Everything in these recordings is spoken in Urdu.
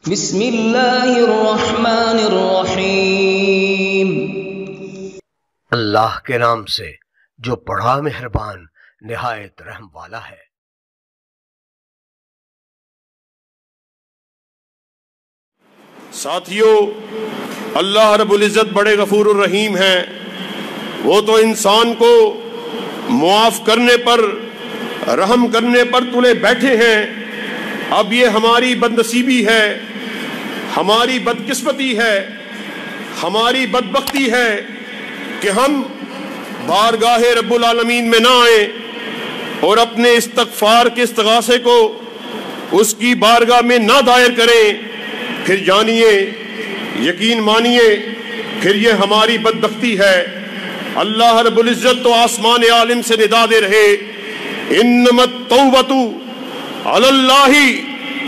بسم اللہ الرحمن الرحیم۔ اللہ کے نام سے جو بڑا مہربان نہایت رحم والا ہے۔ ساتھیو، اللہ رب العزت بڑے غفور الرحیم ہیں۔ وہ تو انسان کو معاف کرنے پر، رحم کرنے پر تلے بیٹھے ہیں۔ اب یہ ہماری بدنصیبی ہے، ہماری بدقسمتی ہے، ہماری بدبختی ہے کہ ہم بارگاہ رب العالمین میں نہ آئیں اور اپنے استغفار کے استغاثے کو اس کی بارگاہ میں نہ دائر کریں۔ پھر جانیے، یقین مانیے، پھر یہ ہماری بدبختی ہے۔ اللہ رب العزت تو آسمان عالم سے ندا دے رہے، انما التوبۃ علی اللہ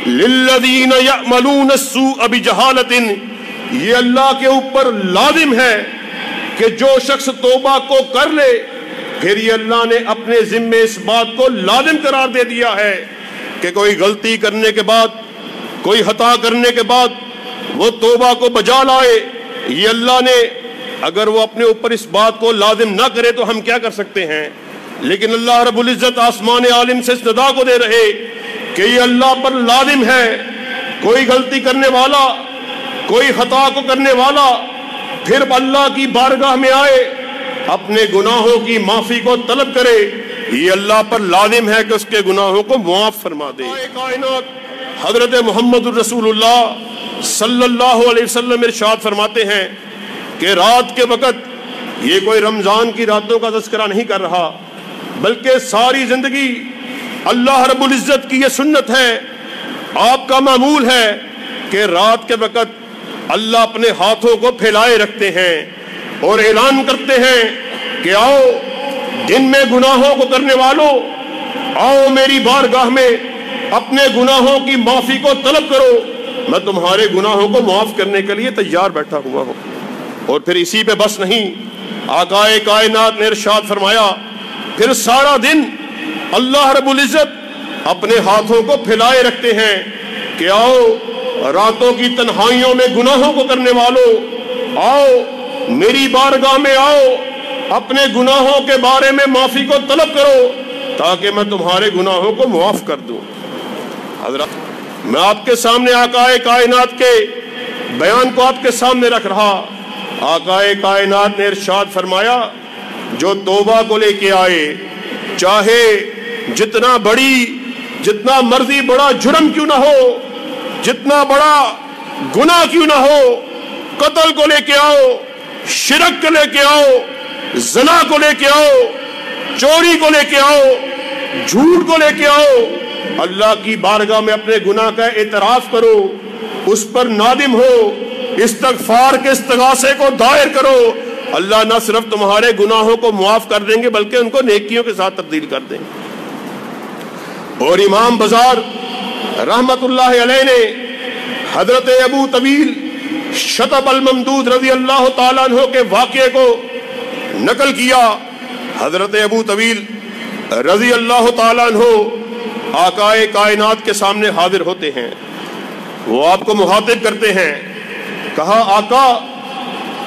للذین یعملون السوء بجہالۃ۔ یہ اللہ کے اوپر لازم ہے کہ جو شخص توبہ کو کر لے، پھر یہ اللہ نے اپنے ذمے اس بات کو لازم قرار دے دیا ہے کہ کوئی غلطی کرنے کے بعد، کوئی خطا کرنے کے بعد وہ توبہ کو بجا لائے۔ یہ اللہ نے اگر وہ اپنے اوپر اس بات کو لازم نہ کرے تو ہم کیا کر سکتے ہیں؟ لیکن اللہ رب العزت آسمان عالم سے اس ندا کو دے رہے کہ یہ اللہ پر لازم ہے، کوئی غلطی کرنے والا، کوئی خطا کو کرنے والا پھر اللہ کی بارگاہ میں آئے، اپنے گناہوں کی معافی کو طلب کرے، یہ اللہ پر لازم ہے کہ اس کے گناہوں کو معاف فرما دے۔ کائنات حضرت محمد الرسول اللہ صلی اللہ علیہ وسلم ارشاد فرماتے ہیں کہ رات کے وقت، یہ کوئی رمضان کی راتوں کا تذکرہ نہیں کر رہا، بلکہ ساری زندگی اللہ رب العزت کی یہ سنت ہے، آپ کا معمول ہے کہ رات کے وقت اللہ اپنے ہاتھوں کو پھیلائے رکھتے ہیں اور اعلان کرتے ہیں کہ آؤ دن میں گناہوں کو کرنے والوں، آؤ میری بارگاہ میں اپنے گناہوں کی معافی کو طلب کرو، میں تمہارے گناہوں کو معاف کرنے کے لیے تیار بیٹھا ہوا ہوں۔ اور پھر اسی پہ بس نہیں، آقا کائنات نے ارشاد فرمایا، پھر سارا دن اللہ رب العزت اپنے ہاتھوں کو پھیلائے رکھتے ہیں کہ آؤ راتوں کی تنہائیوں میں گناہوں کو کرنے والوں، آؤ میری بارگاہ میں آؤ، اپنے گناہوں کے بارے میں معافی کو طلب کرو تاکہ میں تمہارے گناہوں کو معاف کر دوں۔ حضرات، میں آپ کے سامنے آقا کائنات کے بیان کو آپ کے سامنے رکھ رہا۔ آقا کائنات نے ارشاد فرمایا، جو توبہ کو لے کے آئے، چاہے جتنا مرضی بڑا جرم کیوں نہ ہو، جتنا بڑا گناہ کیوں نہ ہو، قتل کو لے کے آؤ، شرک کو لے کے آؤ، زنا کو لے کے آؤ، چوری کو لے کے آؤ، جھوٹ کو لے کے آؤ، اللہ کی بارگاہ میں اپنے گناہ کا اعتراف کرو، اس پر نادم ہو، استغفار کے استغاثے کو دائر کرو، اللہ نہ صرف تمہارے گناہوں کو معاف کر دیں گے بلکہ ان کو نیکیوں کے ساتھ تبدیل کر دیں گے۔ اور امام بزار رحمت اللہ علیہ نے حضرت ابو طویل شطب الممدود رضی اللہ تعالیٰ عنہ کے واقعے کو نقل کیا۔ حضرت ابو طویل رضی اللہ تعالیٰ عنہ آقا کائنات کے سامنے حاضر ہوتے ہیں، وہ آپ کو مخاطب کرتے ہیں، کہا آقا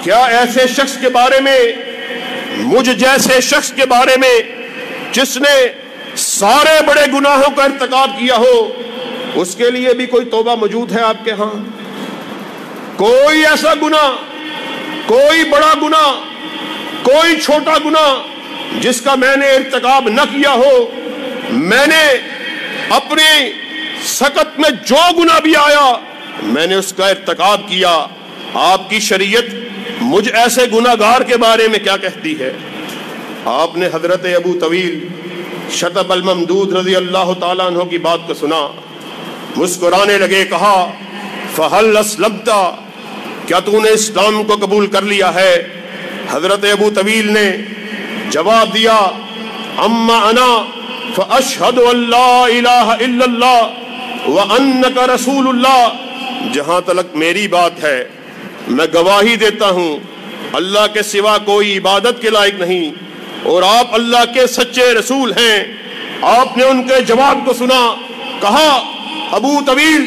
کیا ایسے شخص کے بارے میں، مجھ جیسے شخص کے بارے میں جس نے سارے بڑے گناہوں کا ارتکاب کیا ہو، اس کے لیے بھی کوئی توبہ موجود ہے آپ کے ہاں؟ کوئی ایسا گناہ، کوئی بڑا گناہ، کوئی چھوٹا گناہ جس کا میں نے ارتکاب نہ کیا ہو، میں نے اپنی سکت میں جو گناہ بھی آیا میں نے اس کا ارتکاب کیا، آپ کی شریعت مجھ ایسے گناہگار کے بارے میں کیا کہتی ہے؟ آپ نے حضرت ابو طویل شطب الممدود رضی اللہ تعالیٰ عنہ کی بات کو سنا، مسکرانے لگے، کہا فَهَلْ أَسْلَمْتَ، کیا تو نے اسلام کو قبول کر لیا ہے؟ حضرت ابو طویل نے جواب دیا، اما انا فَأَشْهَدُ أَن لَا إِلَٰهَ إِلَّا اللَّهُ وَأَنَّكَ رَسُولُ اللَّهُ، جہاں تلک میری بات ہے میں گواہی دیتا ہوں اللہ کے سوا کوئی عبادت کے لائق نہیں اور آپ اللہ کے سچے رسول ہیں۔ آپ نے ان کے جواب کو سنا، کہا ابو طویل